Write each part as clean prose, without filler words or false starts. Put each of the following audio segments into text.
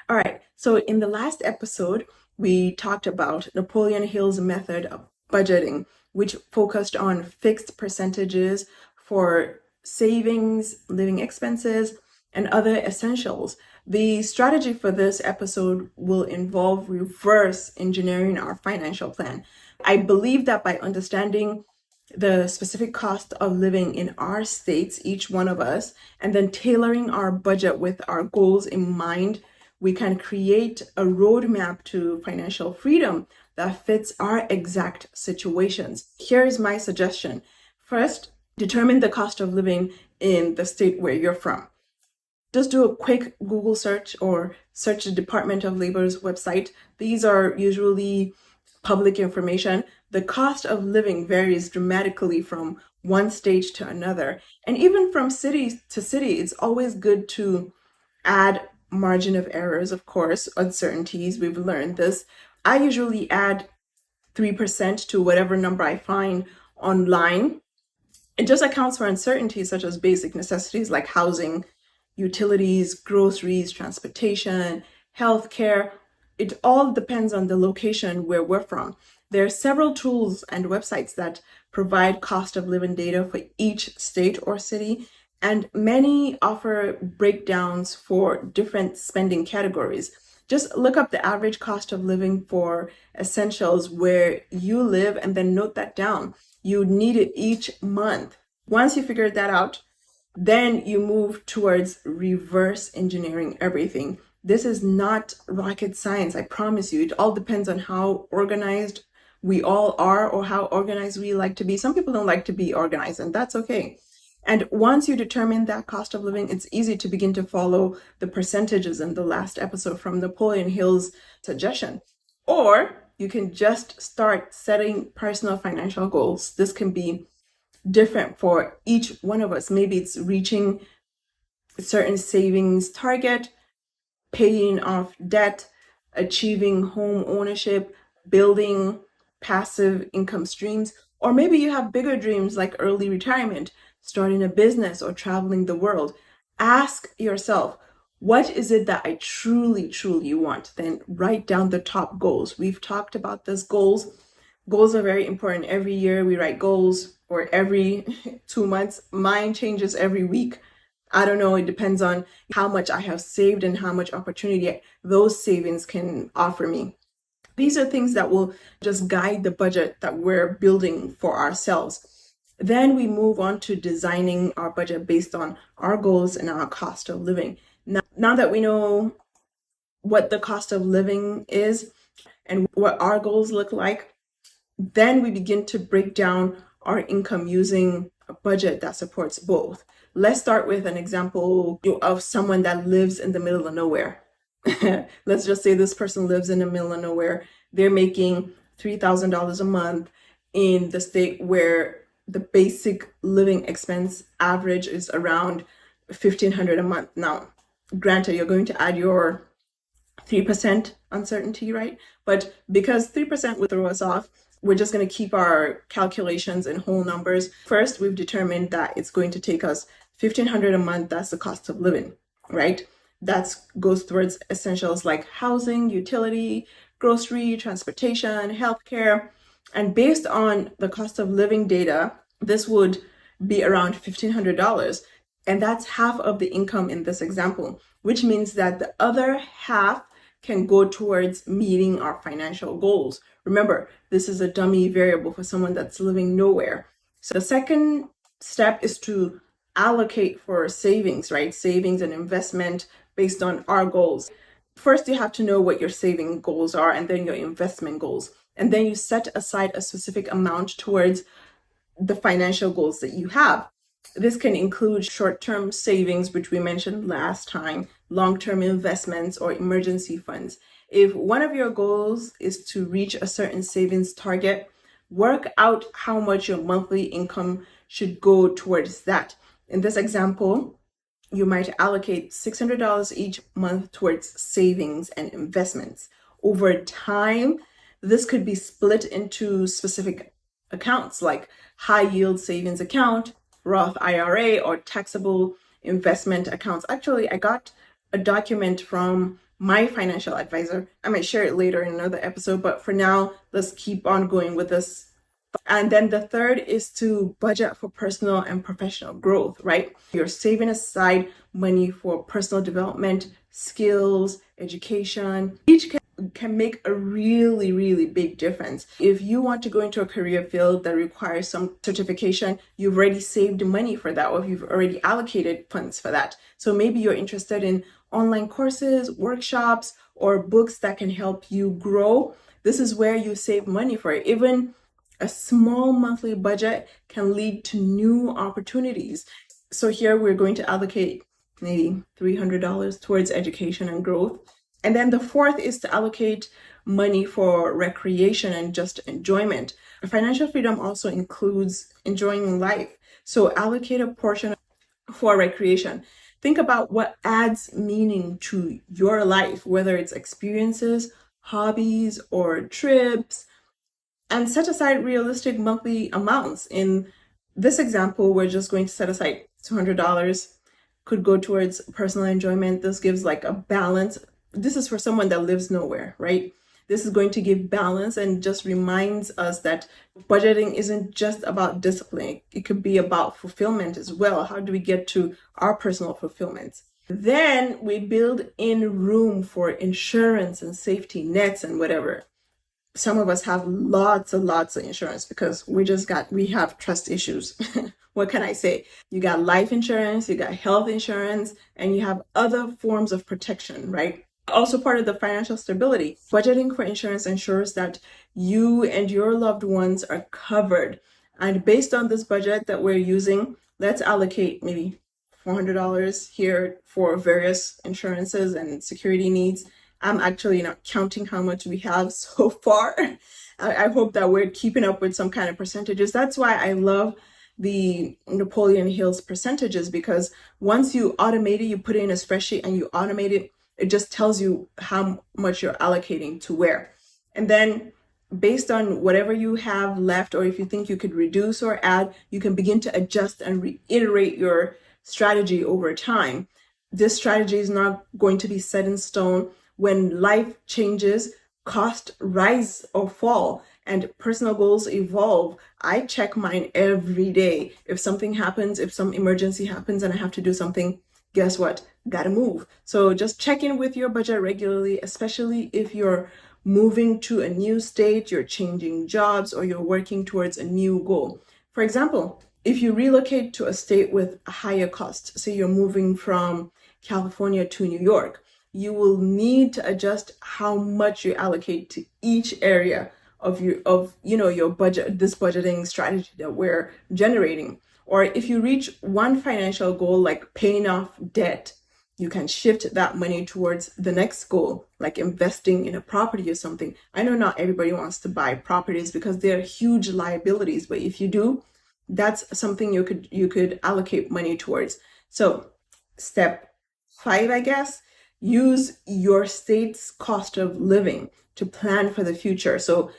All right, so in the last episode, we talked about Napoleon Hill's method of budgeting, which focused on fixed percentages for savings, living expenses, and other essentials. The strategy for this episode will involve reverse engineering our financial plan. I believe that by understanding the specific cost of living in our states, each one of us, and then tailoring our budget with our goals in mind, we can create a roadmap to financial freedom that fits our exact situations. Here's my suggestion. First, determine the cost of living in the state where you're from. Just do a quick Google search or search the Department of Labor's website. These are usually public information. The cost of living varies dramatically from one state to another. And even from city to city, it's always good to add margin of errors, of course, uncertainties. We've learned this. I usually add 3% to whatever number I find online. It just accounts for uncertainties such as basic necessities like housing, utilities, groceries, transportation, healthcare. It all depends on the location where we're from. There are several tools and websites that provide cost of living data for each state or city, and many offer breakdowns for different spending categories. Just look up the average cost of living for essentials where you live and then note that down. You need it each month. Once you figure that out, then you move towards reverse engineering everything. This is not rocket science, I promise you. It all depends on how organized we all are or how organized we like to be. Some people don't like to be organized, and that's okay. And once you determine that cost of living, it's easy to begin to follow the percentages in the last episode from Napoleon Hill's suggestion. Or you can just start setting personal financial goals. This can be different for each one of us. Maybe it's reaching a certain savings target, paying off debt, achieving home ownership, building passive income streams, or maybe you have bigger dreams like early retirement, starting a business, or traveling the world. Ask yourself, what is it that I truly, truly want? Then write down the top goals. We've talked about this goals. Goals are very important. Every year we write goals, or every 2 months. Mine changes every week. I don't know, it depends on how much I have saved and how much opportunity those savings can offer me. These are things that will just guide the budget that we're building for ourselves. Then we move on to designing our budget based on our goals and our cost of living. Now that we know what the cost of living is and what our goals look like, then we begin to break down our income using a budget that supports both. Let's start with an example of someone that lives in the middle of nowhere. Let's just say this person lives in the middle of nowhere. They're making $3,000 a month in the state where the basic living expense average is around $1,500 a month. Now, granted, you're going to add your 3% uncertainty, right? But because 3% would throw us off, we're just going to keep our calculations in whole numbers. First, we've determined that it's going to take us $1,500 a month. That's the cost of living, right? That goes towards essentials like housing, utility, grocery, transportation, healthcare. And based on the cost of living data, this would be around $1,500. And that's half of the income in this example, which means that the other half can go towards meeting our financial goals. Remember, this is a dummy variable for someone that's living nowhere. So the second step is to allocate for savings, right? Savings and investment based on our goals. First, you have to know what your saving goals are and then your investment goals. And then you set aside a specific amount towards the financial goals that you have. This can include short-term savings, which we mentioned last time, long-term investments, or emergency funds. If one of your goals is to reach a certain savings target, work out how much your monthly income should go towards that. In this example, you might allocate $600 each month towards savings and investments. Over time, this could be split into specific accounts like high yield savings account, Roth IRA, or taxable investment accounts. Actually, I got a document from my financial advisor. I might share it later in another episode, but for now, let's keep on going with this. And then the third is to budget for personal and professional growth, right? You're saving aside money for personal development, skills, education. Each can make a really, really big difference. If you want to go into a career field that requires some certification, you've already saved money for that, or you've already allocated funds for that. So maybe you're interested in online courses, workshops, or books that can help you grow. This is where you save money for it. Even a small monthly budget can lead to new opportunities. So here we're going to allocate maybe $300 towards education and growth. And then the fourth is to allocate money for recreation and just enjoyment. Financial freedom also includes enjoying life. So allocate a portion for recreation. Think about what adds meaning to your life, whether it's experiences, hobbies, or trips, and set aside realistic monthly amounts. In this example, we're just going to set aside $200, could go towards personal enjoyment. This gives like a balance. This is for someone that lives nowhere, right? This is going to give balance and just reminds us that budgeting isn't just about discipline. It could be about fulfillment as well. How do we get to our personal fulfillment? Then we build in room for insurance and safety nets and whatever. Some of us have lots and lots of insurance because we have trust issues. What can I say? You got life insurance, you got health insurance, and you have other forms of protection, right? Also part of the financial stability. Budgeting for insurance ensures that you and your loved ones are covered. And based on this budget that we're using, let's allocate maybe $400 here for various insurances and security needs. I'm actually not counting how much we have so far. I hope that we're keeping up with some kind of percentages. That's why I love the Napoleon Hill's percentages, because once you automate it, you put it in a spreadsheet and you automate it, it just tells you how much you're allocating to where. And then based on whatever you have left, or if you think you could reduce or add, you can begin to adjust and reiterate your strategy over time. This strategy is not going to be set in stone. When life changes, costs rise or fall, and personal goals evolve. I check mine every day. If something happens, if some emergency happens and I have to do something, guess what? Gotta move. So just check in with your budget regularly, especially if you're moving to a new state, you're changing jobs, or you're working towards a new goal. For example, if you relocate to a state with a higher cost, say you're moving from California to New York, you will need to adjust how much you allocate to each area of your budget, this budgeting strategy that we're generating. Or if you reach one financial goal, like paying off debt, you can shift that money towards the next goal, like investing in a property or something. I know not everybody wants to buy properties because they're huge liabilities, but if you do, that's something you could allocate money towards. So step 5, I guess, use your state's cost of living to plan for the future. So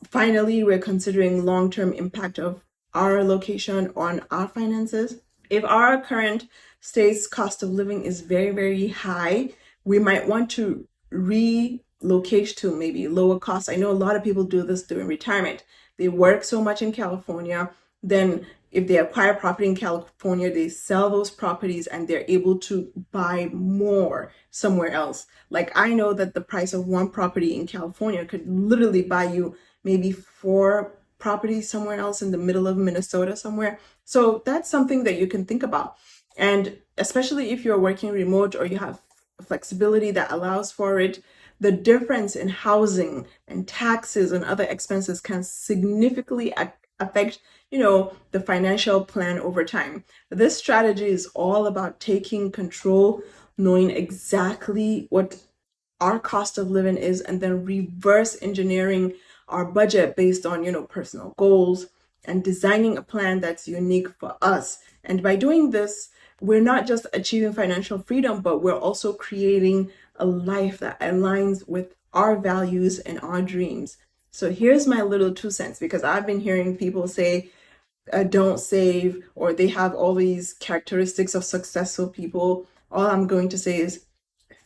finally, we're considering long-term impact of our location on our finances. If our current state's cost of living is very, very high, we might want to relocate to maybe lower costs. I know a lot of people do this during retirement. They work so much in California, then if they acquire property in California, they sell those properties and they're able to buy more somewhere else. Like I know that the price of one property in California could literally buy you maybe 4 properties somewhere else in the middle of Minnesota somewhere. So that's something that you can think about. And especially if you're working remote or you have flexibility that allows for it, the difference in housing and taxes and other expenses can significantly affect the financial plan over time. This strategy is all about taking control, knowing exactly what our cost of living is, and then reverse engineering our budget based on personal goals and designing a plan that's unique for us. And by doing this, we're not just achieving financial freedom, but we're also creating a life that aligns with our values and our dreams. So here's my little 2 cents, because I've been hearing people say, don't save, or they have all these characteristics of successful people. All I'm going to say is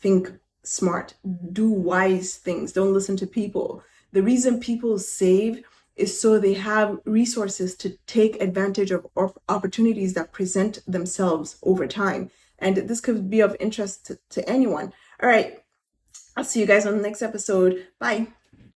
think smart, do wise things, don't listen to people. The reason people save is so they have resources to take advantage of opportunities that present themselves over time. And this could be of interest to anyone. All right, I'll see you guys on the next episode. Bye.